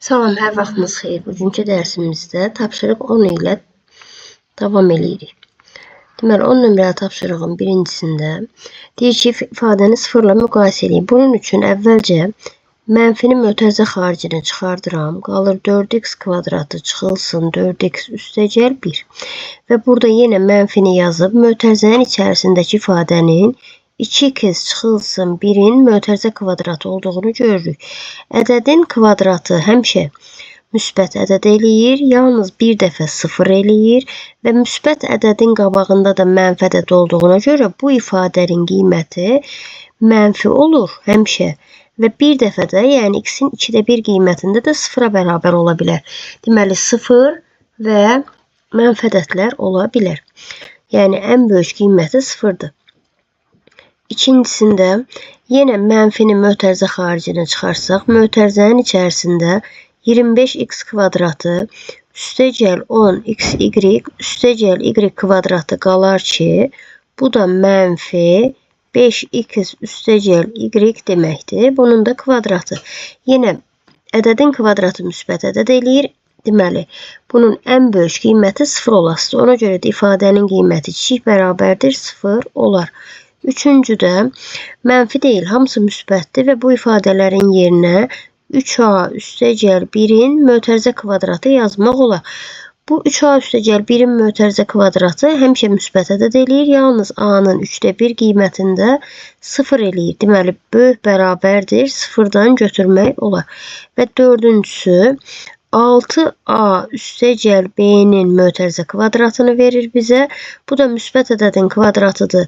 Salam, hər vaxtınız xeyir. Bugünkü dərsimizdə tapşırıq 10 ilə davam edirik. Deməli, 10 nömrəli tapşırığın birincisində deyir ki, ifadəni sıfırla müqayisə edin. Bunun üçün əvvəlcə mənfini mötərizə xaricinə çıxardıram. Qalır 4x kvadratı çıxılsın 4x üstəgəl 1. Və burada yenə mənfini yazıb mötərizənin içərisindəki ifadənin 2x çıxılsın 1-in mötərizə kvadratı olduğunu görürük. Ədədin kvadratı həmişə müsbət ədəd eləyir, yalnız bir dəfə sıfır eləyir və müsbət ədədin qabağında da mənfi ədəd olduğuna görə bu ifadənin qiyməti mənfi olur həmişə və bir dəfə də, yəni x-in 2də 1 qiymətində də sıfıra bərabər ola bilər. Deməli, sıfır və mənfi ədədlər ola bilər. Yəni, ən böyük qiyməti sıfırdır. İkincisində, yenə mənfini mötərizə xaricinə çıxarsaq, mötərizənin içərisində 25x kvadratı üstəgəl 10xy üstəgəl y kvadratı qalar ki, bu da mənfi 5x üstəgəl y deməkdir. Bunun da kvadratı. Yenə ədədin kvadratı müsbət ədəd eləyir. Deməli, bunun ən böyük qiyməti 0 olasıdır. Ona görə də ifadənin qiyməti kiçik bərabərdir 0 olar. Üçüncüdə, mənfi deyil, hamısı müsbətdir və bu ifadələrin yerinə 3a üstəgəl 1-in mötərizə kvadratı yazmaq olar. Bu 3a üstəgəl 1-in mötərizə kvadratı həmişə müsbət ədəd eləyir, yalnız a-nın 3də 1 qiymətində 0 eləyir. Deməli, böyük bərabərdir, 0-dan götürmək olar. Və dördüncüsü, 6a üstəgəl b-nin mötərizə kvadratını verir bizə. Bu da müsbət ədədin kvadratıdır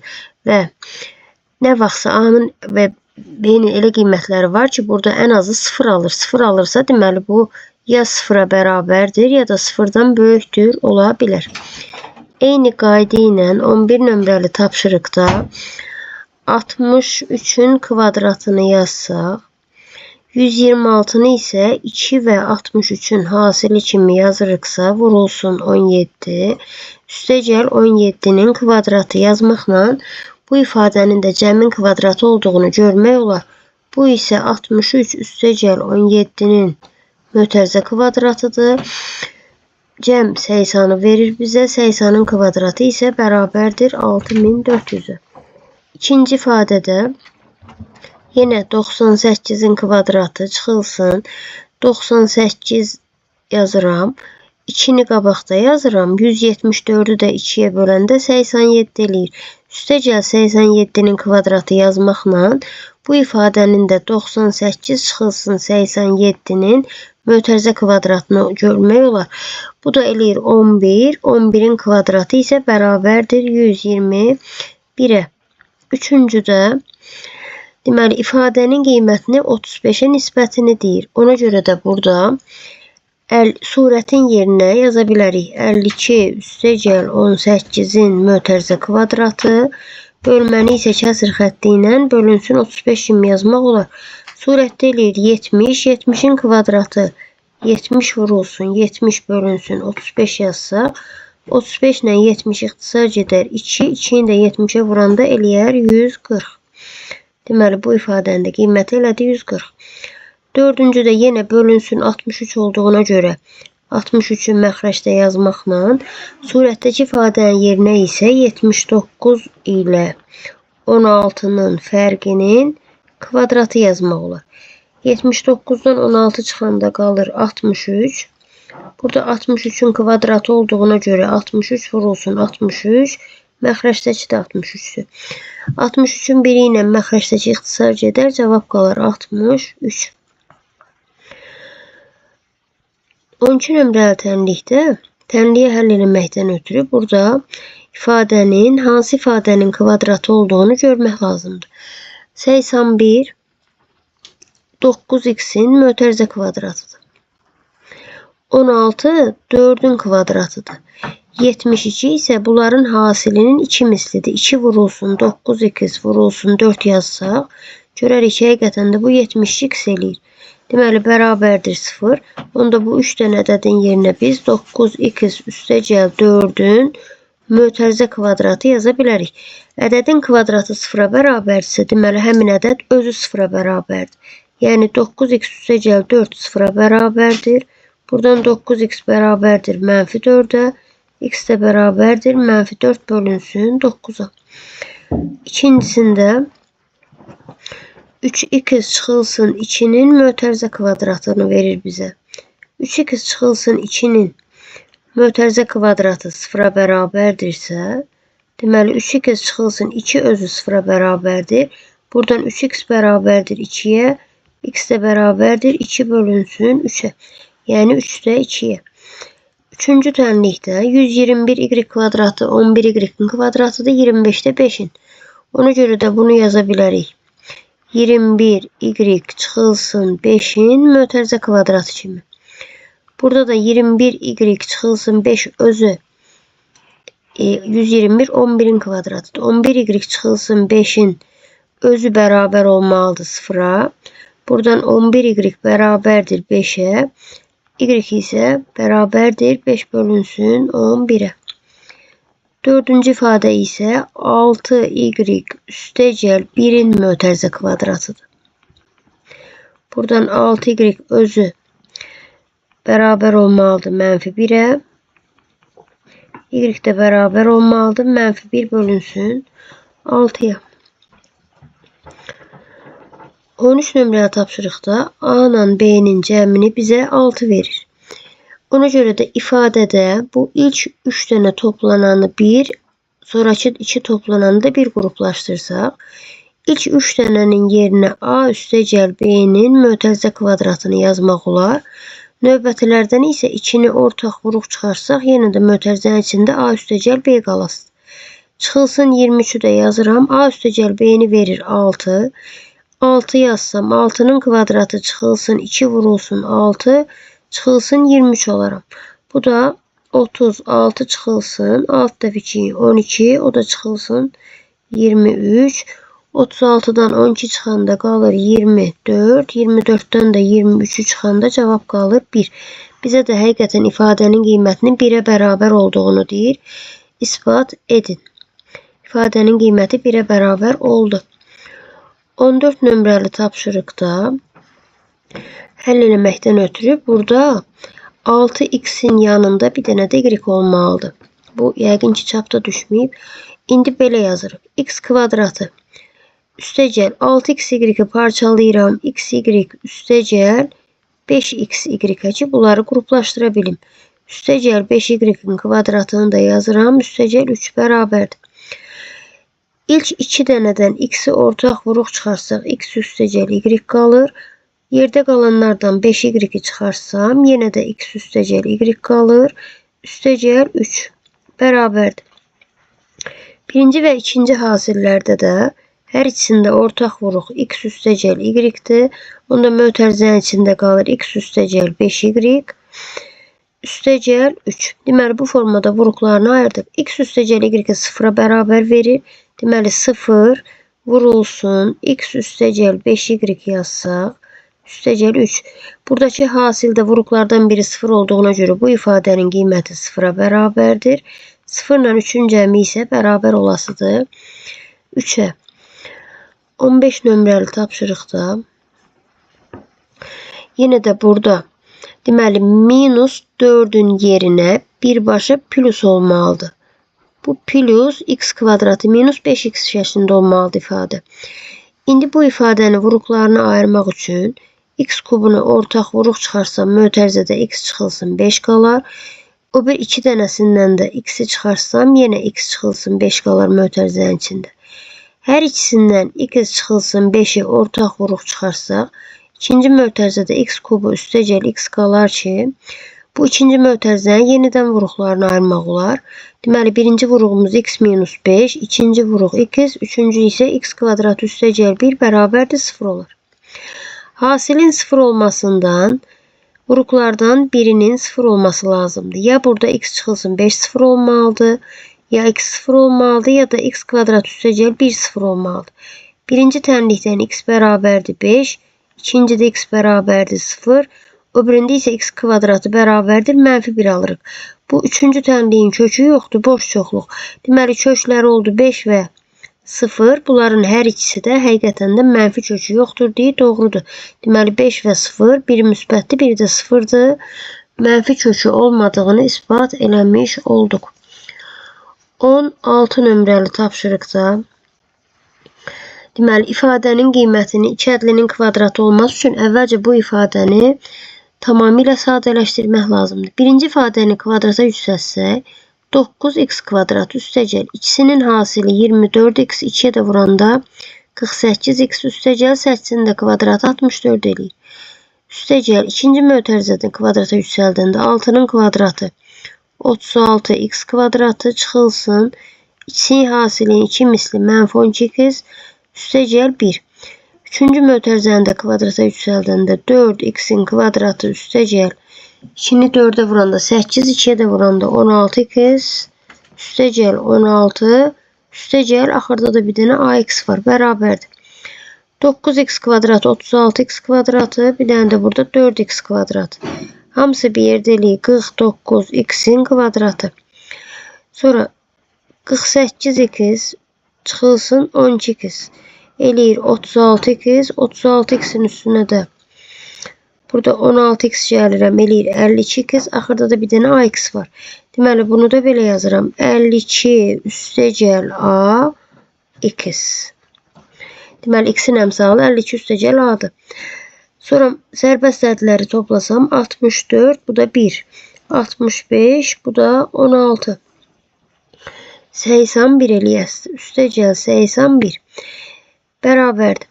və nə vaxtsa a-nın və b-nin elə qiymətləri var ki, burada ən azı 0 alır. 0 alırsa, deməli bu ya 0-a bərabərdir, ya da 0-dan böyükdür ola bilər. Eyni qayda ilə 11 nömrəli tapşırıqda 63-ün kvadratını yazsaq, 126-nı isə 2 və 63-ün hasili kimi yazırıqsa, vurulsun 17, üstəgəl 17-nin kvadratı yazmaqla bu ifadənin də cəmin kvadratı olduğunu görmək olar. Bu isə 63 üstəgəl 17-nin mötərizə kvadratıdır. Cəm 80-ı verir bizə. 80-ın kvadratı isə bərabərdir 6400-ə. İkinci ifadədə yenə 98-in kvadratı çıxılsın. 98 yazıram. 2-ni qabaqda yazıram. 174-ü də 2-yə böləndə 87 eləyir. Üstəgəl 87-nin kvadratı yazmaqla bu ifadənin də 98 çıxılsın 87-nin mötərizə kvadratını görmək olar. Bu da eləyir 11. 11-in kvadratı isə bərabərdir 121-ə. Üçüncüdə, deməli, ifadənin qiymətini 35-ə nisbətini deyir. Ona görə də burada surətin yerinə yaza bilərik. 52 üstəgəl 18-in mötərizə kvadratı bölməni isə kəsr xətti ilə bölünsün 35 kimi yazmaq olar. Surətdə eləyir 70, 70-in kvadratı 70 vurulsun, 70 bölünsün 35 yazsaq, 35 ilə 70 ixtisar gedər 2, 2-ni də 70-ə vuranda eləyər 140. Deməli, bu ifadənin də qiyməti elədi 140. Dördüncüdə yenə bölünsün 63 olduğuna görə 63-ü məxrəcdə yazmaqla surətdəki ifadənin yerinə isə 79 ilə 16-nın fərqinin kvadratı yazmaq olar. 79-dan 16 çıxanda qalır 63. Burada 63-ün kvadratı olduğuna görə 63 vurulsun 63. Məxrəcdəki də 63-dür. 63-ün biri ilə məxrəcdəki ixtisar gedər. Cavab qalar 63. 12 nömrəli tənlikdə tənliyi həll eləməkdən ötürü burada hansı ifadənin kvadratı olduğunu görmək lazımdır. 81 9x-in mötərizə kvadratıdır. 16 4-ün kvadratıdır. 72 isə bunların hasilinin 2 mislidir. 2 vurulsun 9x vurulsun 4 yazsaq, görərik ki, həqiqətən də bu 72x eləyir. Deməli, bərabərdir 0. Onda bu 3 dənə ədədin yerinə biz 9x üstəgəl 4-ün mötərizə kvadratı yaza bilərik. Ədədin kvadratı 0-a bərabərdirsə, deməli, həmin ədəd özü 0-a bərabərdir. Yəni 9x üstəgəl 4 sıfıra bərabərdir. Buradan 9x bərabərdir -4'ə. X də bərabərdir -4 bölünsün 9'a. İkincisində 3x çıxılsın 2'nin mötərizə kvadratını verir bizə. 3x çıxılsın 2'nin mötərizə kvadratı sıfıra bərabərdirsə, deməli 3x çıxılsın 2 özü sıfıra bərabərdir. Buradan 3x bərabərdir 2'yə. X də bərabərdir 2 bölünsün 3'ə. Yəni 3'də 2'yə. Üçüncü tənlikdə 121y kvadratı 11y'in kvadratıdır. 25'də 5'in. Ona görə də bunu yaza bilərik. 21y çıxılsın 5'in mötərizə kvadratı kimi. Burada da 21y çıxılsın 5 özü 121 11'in kvadratıdır. 11y çıxılsın 5'in özü bərabər olmalıdır sıfıra. Buradan 11y bərabərdir 5'ə. Y isə bərabərdir 5 bölünsün 11'ə. Dördüncü ifadə isə 6y üstəgəl 1'in mötərizə kvadratıdır. Buradan 6y özü bərabər olmalıdır -1'ə. Y də bərabər olmalıdır -1 bölünsün 6'ya. 13 nömrəli tapşırıqda A ilə B'nin cəmini bizə 6 verir. Ona görə də ifadədə bu ilk 3 dənə toplananı 1, sonraki 2 toplananı da 1 qruplaşdırsaq, ilk 3 dənənin yerinə A üstəgəl B'nin mötərizə kvadratını yazmaq olar. Növbətilərdən isə 2'ni ortaq vuruq çıxarsaq, yenə də mötərizənin içində A üstəgəl B qalasın. Çıxılsın 23'ü də yazıram. A üstəgəl B'ni verir 6. 6 yazsam 6'nın kvadratı çıxılsın 2 vurulsun 6 çıxılsın 23 olaram. Bu da 36 çıxılsın 6 da 2 12 o da çıxılsın 23. 36'dan 12 çıxanda qalır 24. 24'dən də 23'ü çıxanda cavab qalır 1. Bizə də həqiqətən ifadənin qiymətinin 1'ə bərabər olduğunu deyir. İsbat edin. İfadənin qiyməti 1'ə bərabər oldu. 14 nömrəli tapşırıqda həll eləməkdən ötürü burada 6x'in yanında bir dənə də y olmalıdır. Bu yəqin ki çapda düşməyib. İndi belə yazırıq. X kvadratı üstəgəl 6xy parçalayıram. xy üstəgəl 5xy ki bunları qruplaşdıra bilim. Üstəgəl 5y'in kvadratını da yazıram. Üstəgəl 3 bərabərdir. İlk 2 dənədən x'i ortaq vuruq çıxarsaq x üstəgəl y qalır. Yerdə qalanlardan 5y çıxarsam yenə də x üstəgəl y qalır. Üstəgəl 3 bərabərdir. Birinci və ikinci hasillərdə də hər ikisində ortaq vuruq x üstəgəl y-dir. Onda mötərizənin içində qalır x üstəgəl 5y üstəgəl 3. Deməli bu formada vuruqlarını ayırdıq. X üstəgəl y 0'a bərabər verir. Deməli 0 vurulsun x üstəgəl 5y yazsaq üstəgəl 3. Buradakı hasildə vuruqlardan biri 0 olduğuna görə bu ifadənin qiyməti 0'a bərabərdir. 0 ilə 3'ün cəmi isə bərabər olasıdır 3'ə. 15 nömrəli tapşırıqda yenə də burada deməli minus 4'ün yerinə birbaşa plus olmalıdır. Bu plus x kvadratı minus 5x şəklində olmalıdır ifadə. İndi bu ifadəni vuruqlarına ayırmaq üçün x kubunu ortaq vuruq çıxarsam mötərizədə x çıxılsın 5 qalar. O bir 2 dənəsindən də x'i çıxarsam yenə x çıxılsın 5 qalar mötərizənin içində. Hər ikisindən x çıxılsın 5'i ortaq vuruq çıxarsaq ikinci mötərizədə x kubu üstəgəl x qalar ki bu ikinci mötərizənin yenidən vuruqlarını ayırmaq olar. Deməli birinci vuruğumuz x minus 5, ikinci vuruq x, üçüncü isə x kvadrat üstəgəl 1 bərabərdir 0 olur. Hasilin 0 olmasından vuruqlardan birinin 0 olması lazımdır. Ya burada x çıxılsın 5 0 olmalıdır, ya x 0 olmalıdır, ya da x kvadrat üstəgəl 1 0 olmalıdır. Birinci tənlikdən x bərabərdir 5, ikincidə x bərabərdir 0, o birində isə x kvadratı bərabərdir -1 alırıq. Bu üçüncü tənliyin kökü yoxdur, boş çoxluq. Deməli kökləri oldu 5 və 0. Bunların hər ikisi də həqiqətən də mənfi kökü yoxdur deyə doğrudur. Deməli 5 və 0 biri müsbətdir, biri də 0-dır. Mənfi kökü olmadığını isbat eləmiş olduq. 16 nömrəli tapşırıqda deməli ifadənin qiymətini 2 ədlinin kvadratı olması üçün əvvəlcə bu ifadəni tamamilə sadələşdirmək lazımdır. Birinci ifadəni kvadrata yüksəltsək 9x kvadrat üstəgəl ikisinin hasili 24x 2-yə də vuranda 48x üstəgəl 8-in də kvadratı 64 eləyir. Üstəgəl ikinci mötərizədən kvadrata yüksəldəndə 6-nın kvadratı 36x kvadratı çıxılsın. İkisinin hasilinin 2 misli -12x üstəgəl 1. Üçüncü mötərizəni də kvadrata yüksəldəndə 4x-in kvadratı üstəgəl 2-ni 4-ə vuranda 8, 2-yə də vuranda 16x üstəgəl 16 üstəgəl axırda da bir dənə ax var, bərabərdir. 9x kvadrat 36x kvadratı, bir dənə də burada 4x kvadratı. Hamısı bir yerdə eləyir 49x-in kvadratı. Sonra 48x çıxılsın 12x eləyir 36x. 36x'in üstünə də burada 16x gəlirəm, eləyir 52x. Axırda da bir dənə ax var. Deməli, bunu da belə yazıram. 52 üstəgəl a x. Deməli, x-in əmsalı 52 üstəgəl a-dır. Sonra sərbəst ədləri toplasam 64, bu da 1. 65, bu da 16. 81 eləyəsdir. Üstəgəl 81. Bərabərdir.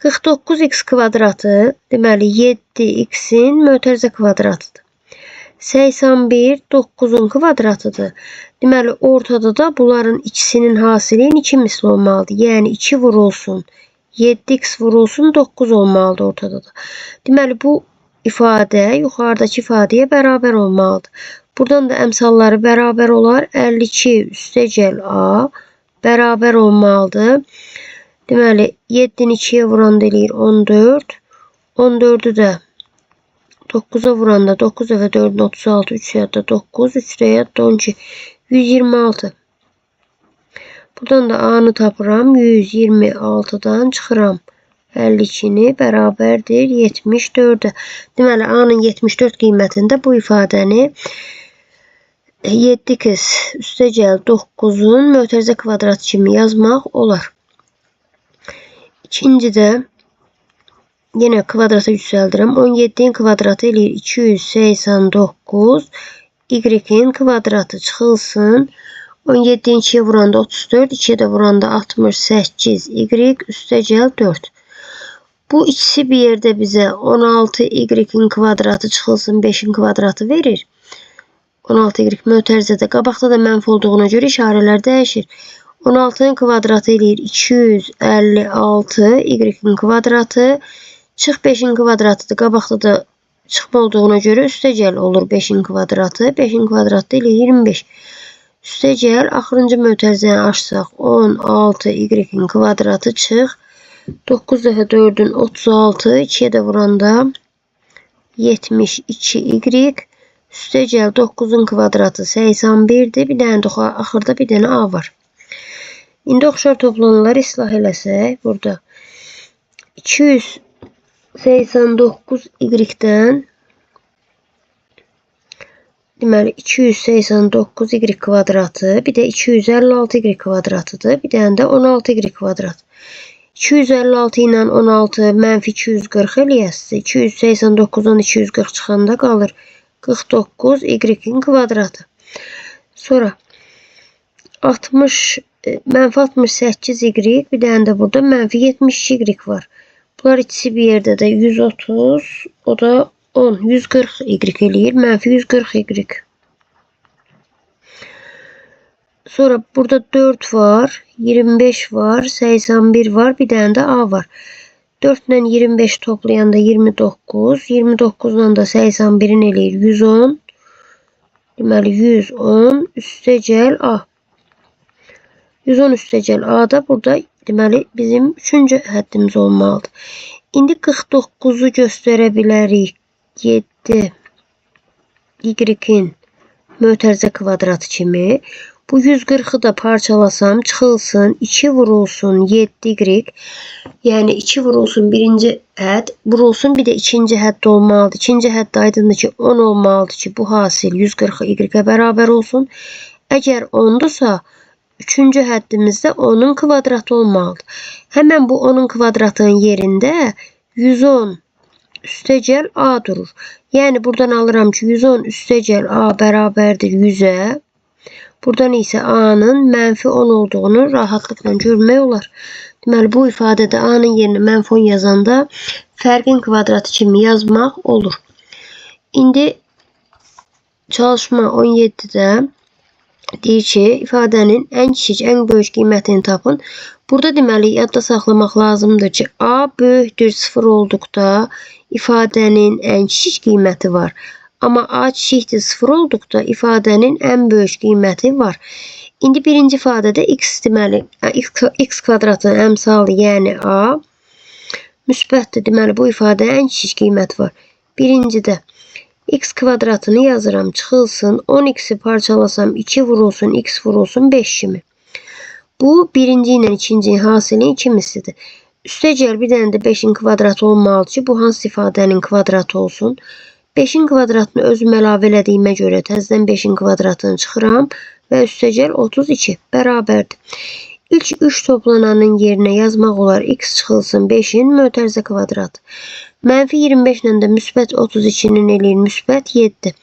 49x kvadratı, deməli 7x-in mötərizə kvadratıdır. 81 9-un kvadratıdır. Deməli, ortada da bunların ikisinin hasilinin 2 misli olmalıdır. Yəni 2 vurulsun 7x vurulsun 9 olmalıdır ortada da. Deməli, bu ifadə yuxarıdakı ifadəyə bərabər olmalıdır. Buradan da əmsalları bərabər olar. 52 üstəgəl a bərabər olmalıdır. Deməli, 7-ni 2-yə vuranda eləyir 14. 14'ü də 9'a vuranda 9 və 4'ün 36, 3 yadda 9, 3 də yadda 12. 126. Buradan da a-nı tapıram. 126'dan çıxıram. 52'ni bərabərdir 74'ə. Deməli, a-nın 74 qiymətində bu ifadəni 7x üstəgəl 9'un mötərizə kvadratı kimi yazmaq olar. İkincidə yenə kvadrata yüksəldirəm. 17'in kvadratı eləyir 289. Y-in kvadratı çıxılsın. 17'ni 2'yə vuranda 34. 2'yə də vuranda 68. Y üstəgəl 4. Bu ikisi bir yerdə bizə 16 Y-in kvadratı çıxılsın 5'in kvadratı verir. 16 Y mötərizədə. Qabaqda da mənfi olduğuna görə işarələr dəyişir. 16'nın kvadratı eləyir 256 Y-in kvadratı. Çıx 5'in kvadratıdır. Qabaqda da çıxma olduğuna görə üstəgəl olur 5'in kvadratı. 5'in kvadratı eləyir 25. Üstəgəl axırıncı mötərizəni açsaq 16 Y-in kvadratı çıx. 9 dəfə 4'ün 36. 2'yə də vuranda 72 Y. Üstəgəl 9'un kvadratı 81'dir. Bir dənə də axırda bir dənə a var. İndi oxşar toplananları islah eləsək, burada 289 Y-dən deməli 289 Y kvadratı, bir də 256 Y kvadratıdır. Bir dənə də 16 Y kvadrat. 256 ilə 16 mənfi 240 eləyəsiz. 289'dan 240 çıxanda qalır 49 Y-in kvadratı. Sonra 60 mənfi 68 Y, bir dənə də burada mənfi 72 Y var. Bunlar ikisi bir yerdə də 130, o da 10, 140 Y eləyir. Mənfi 140 Y. Sonra burada 4 var, 25 var, 81 var, bir dənə də a var. 4 ilə 25 toplayanda 29, 29'dan da 81'in eləyir 110. Deməli 110 üstəgəl a. 110 üstəgəl a da burada deməli bizim 3-cü həddimiz olmalıdır. İndi 49'u göstərə bilərik. 7 Y-in mötərizə kvadratı kimi. Bu 140'ı da parçalasam çıxılsın 2 vurulsun 7y. Yəni 2 vurulsun birinci hədd, vurulsun bir də ikinci hədd olmalıdır. İkinci hədd aydındır ki 10 olmalıdır ki bu hasil 140 y-ə bərabər olsun. Əgər 10'dursa üçüncü həddimizdə 10'un kvadratı olmalıdır. Həmən bu 10'un kvadratının yerində 110 üstəgəl a durur. Yəni buradan alıram ki 110 üstəgəl a bərabərdir 100'ə. Buradan isə a'nın mənfi 10 olduğunu rahatlıqla görmək olar. Deməli bu ifadədə a'nın yerinə mənfi 10 yazanda fərqin kvadratı kimi yazmaq olur. İndi çalışma 17'də deyir ki, ifadənin ən kiçik, ən böyük qiymətini tapın. Burada deməli yadda saxlamaq lazımdır ki, a böyükdür 0 olduqda ifadənin ən kiçik qiyməti var. Amma a kiçikdir 0 olduqda ifadənin ən böyük qiyməti var. İndi birinci ifadədə x deməli x kvadratın əmsalı, yəni a müsbətdir. Deməli bu ifadənin ən kiçik qiyməti var. Birincidə x kvadratını yazıram, çıxılsın 10x'i parçalasam 2 vurulsun x vurulsun 5 kimi. Bu birinci ilə ikinci hasilin ikimisidir. Üstəgəl bir dənə də 5'in kvadratı olmalıdır ki, bu hansı ifadənin kvadratı olsun. 5'in kvadratını özüm əlavə elədiyimə görə təzədən 5'in kvadratını çıxıram və üstəgəl 32 bərabərdir. İlk 3 toplananın yerinə yazmaq olar x çıxılsın 5'in mötərizə kvadratı. Mənfi 25 ilə də müsbət 32'nin eləyir müsbət 7.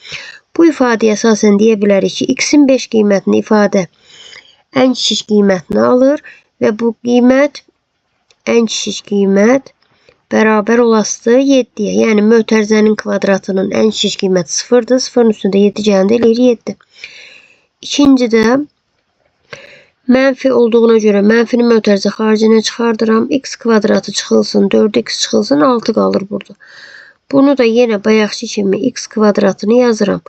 Bu ifadəyə əsasən deyə bilərik ki, x'in 5 qiymətini ifadə ən kiçik qiymətini alır və bu qiymət ən kiçik qiymət bərabər olasıdır 7'yə. Yəni mötərizənin kvadratının ən kiçik qiyməti 0'dır. 0'ın üstündə 7 gələndə eləyir 7. İkincidə mənfi olduğuna görə mənfini mötərizə xaricinə çıxardıram. X kvadratı çıxılsın 4x çıxılsın 6 qalır burada. Bunu da yenə bayaqki kimi x kvadratını yazıram.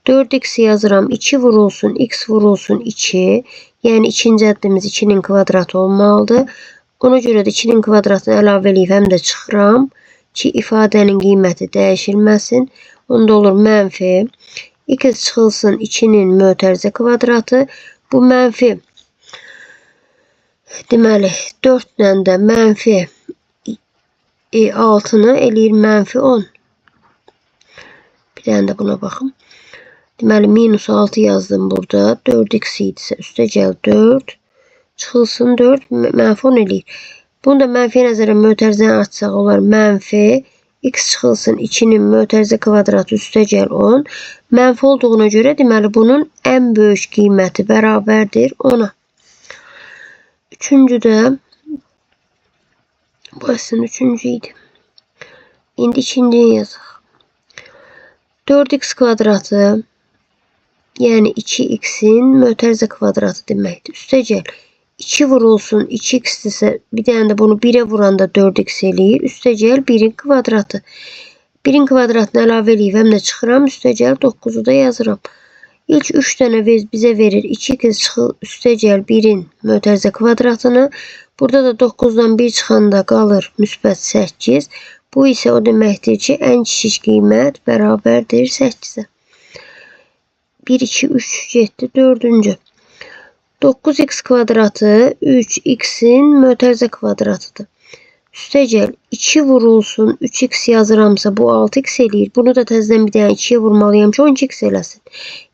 4x'i yazıram 2 vurulsun x vurulsun 2. Yəni ikinci həddimiz 2'nin kvadratı olmalıdır. Ona görə də 2'nin kvadratını əlavə eləyib həm də çıxıram ki ifadənin qiyməti dəyişilməsin. Onda olur mənfi x çıxılsın 2'nin mötərizə kvadratı. Bu mənfi deməli 4 ilə də mənfi 6'nı eləyir mənfi 10. Bir dənə də buna baxım. Deməli minus 6 yazdım burada. 4x idisə üstəgəl 4 çıxılsın 4 mənfi 10 eləyir. Bunu da mənfiyə nəzərən mötərizəni açsaq olar mənfi x çıxılsın 2'nin mötərizə kvadratı üstəgəl 10. Mənfi olduğuna görə deməli bunun ən böyük qiyməti bərabərdir 10'a. Üçüncüdə bu aslında üçüncü idi. İndi ikinciyi yazaq. 4x kvadratı yəni 2x'in mötərizə kvadratı deməkdir. Üstəgəl 2 vurulsun 2x'dirsə bir dənə də bunu 1'ə vuranda 4x eləyir. Üstəgəl 1'in kvadratı. 1'in kvadratını əlavə eləyib həm də çıxıram. Üstəgəl 9'u da yazıram. İlk 3 dənə bizə verir 2x çıxıl üstəgəl 1'in mötərizə kvadratını. Burada da 9'dan 1 çıxanda qalır müsbət 8. Bu isə o deməkdir ki, ən kiçik qiymət bərabərdir 8'ə. 1, 2, 3, 7, 4. 9x kvadratı 3x'in mötərizə kvadratıdır. Üstəgəl 2 vurulsun 3x yazıramsa bu 6x eləyir. Bunu da təzədən bir dənə 2'yə vurmalıyam ki 12x eləsin.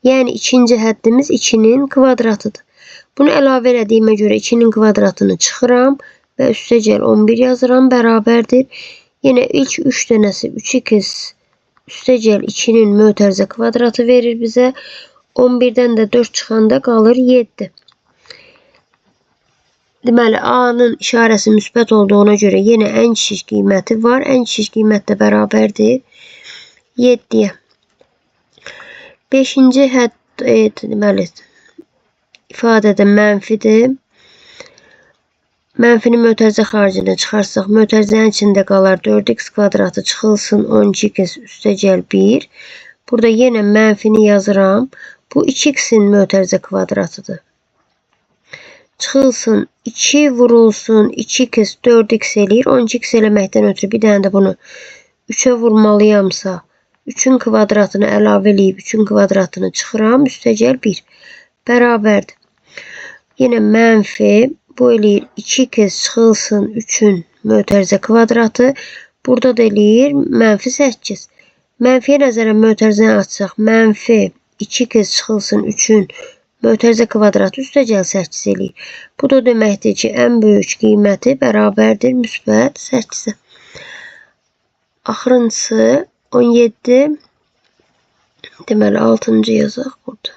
Yəni ikinci həddimiz 2'nin kvadratıdır. Bunu əlavə elədiyimə görə 2'nin kvadratını çıxıram və üstəgəl 11 yazıram bərabərdir. Yenə ilk 3 dənəsi 3x üstəgəl 2'nin mötərizə kvadratı verir bizə. 11'dən də 4 çıxanda qalır 7. Deməli a'nın işarəsi müsbət olduğuna görə yenə ən kiçik qiyməti var. Ən kiçik qiymət də bərabərdir 7'yə. 5-ci hədd deməli ifadədə mənfidir. Mənfini mötərizə xaricinə çıxarsaq, mötərizənin içində qalar 4x kvadratı çıxılsın 12x üstəgəl 1. Burada yenə mənfini yazıram. Bu 2x'in mötərizə kvadratıdır. Çıxılsın 2 vurulsun 2x 4x eləyir. 12x eləməkdən ötürü bir dənə də bunu 3'ə vurmalıyamsa 3'ün kvadratını əlavə eləyib 3'ün kvadratını çıxıram. Üstəgəl 1 bərabərdir. Yenə mənfi bu eləyir 2x çıxılsın 3-ün mötərizə kvadratı. Burada da eləyir mənfi 8. Mənfiyə nəzərən mötərizəni açsaq, mənfi 2x çıxılsın 3-ün mötərizə kvadratı üstəgəl 8 eləyir. Bu da deməkdir ki, ən böyük qiyməti bərabərdir müsbət 8-ə. Axırıncısı 17. Deməli 6-cı yazaq burada.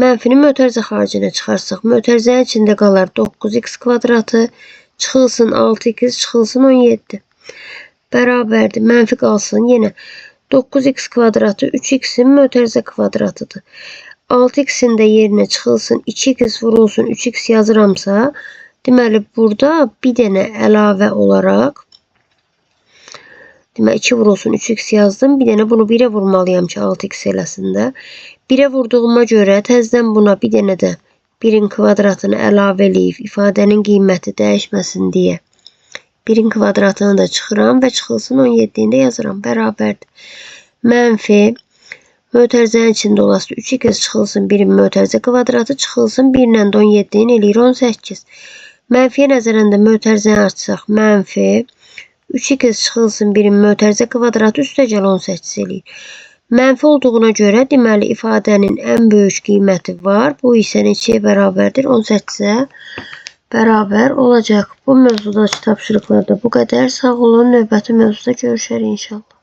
Mənfini mötərizə xaricinə çıxarsaq, mötərizənin içində qalar 9x kvadratı, çıxılsın 6x, çıxılsın 17. Bərabərdir, mənfi qalsın yenə 9x kvadratı 3x-in mötərizə kvadratıdır. 6x-in də yerinə çıxılsın 2x vurulsun 3x yazıramsa, deməli burada bir dənə əlavə olaraq, deməli 2 vurulsun 3x yazdım, bir dənə bunu 1-ə vurmalıyam ki 6x eləsin də. 1-ə vurduğuma görə təzədən buna bir dənə də 1-in kvadratını əlavə eləyib ifadənin qiyməti dəyişməsin deyə 1-in kvadratını da çıxıram və çıxılsın 17-ni də yazıram. Bərabərdir. Mənfi mötərizənin içində olası 3x çıxılsın 1-in mötərizə kvadratı, çıxılsın 1 ilə 17-ni eləyir 18. Mənfiyə nəzərən də mötərizəni açsaq, mənfi 3x çıxılsın 1-in mötərizə kvadratı üstəgəl 18 eləyir. Mənfi olduğuna görə deməli ifadənin ən böyük qiyməti var. Bu isə neçəyə bərabərdir? 18-ə bərabər olacaq. Bu mövzudakı tapşırıqlarda bu qədər. Sağ olun. Növbəti mövzuda görüşərik inşallah.